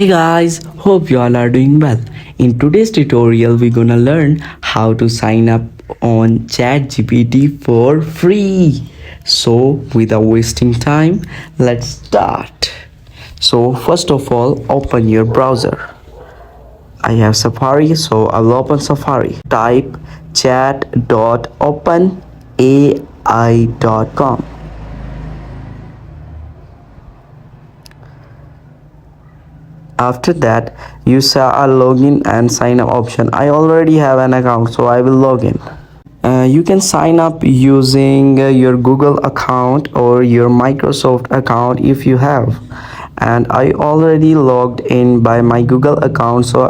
Hey guys, hope you all are doing well. In today's tutorial, we're gonna learn how to sign up on ChatGPT for free. So, without wasting time, let's start. So, first of all, open your browser. I have Safari, so I'll open Safari. Type chat.openai.com. After that, you saw a login and sign up option. I already have an account, so I will log in. You can sign up using your Google account or your Microsoft account if you have. And I already logged in by my Google account, so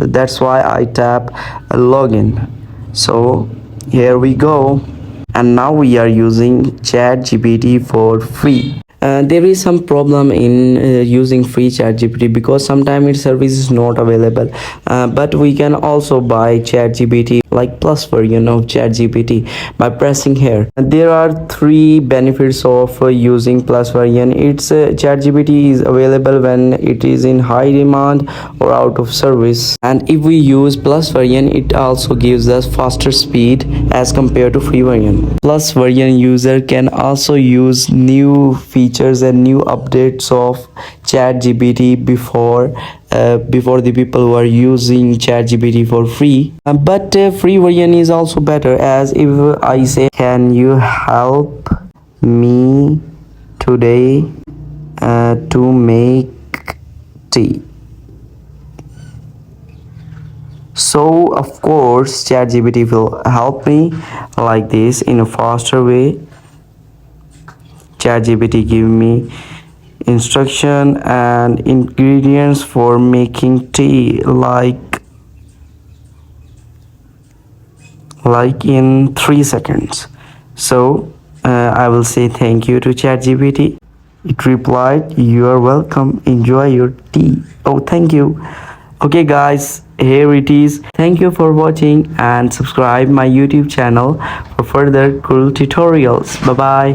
that's why I tap login. So here we go. And now we are using ChatGPT for free. There is some problem in using free ChatGPT because sometimes its service is not available, but we can also buy ChatGPT like plus version of ChatGPT by pressing here. There are three benefits of using plus version. It's ChatGPT is available when it is in high demand or out of service, and if we use plus version, it also gives us faster speed as compared to free version. Plus version user can also use new features and new updates of ChatGPT before the people who are using ChatGPT for free. But free version is also better, as if I say, can you help me today to make tea? So of course ChatGPT will help me like this in a faster way. ChatGPT give me instruction and ingredients for making tea like in 3 seconds. So I will say thank you to ChatGPT. It replied, you are welcome, enjoy your tea. Oh, thank you. Okay guys, here it is. Thank you for watching and subscribe my YouTube channel for further cool tutorials. Bye bye.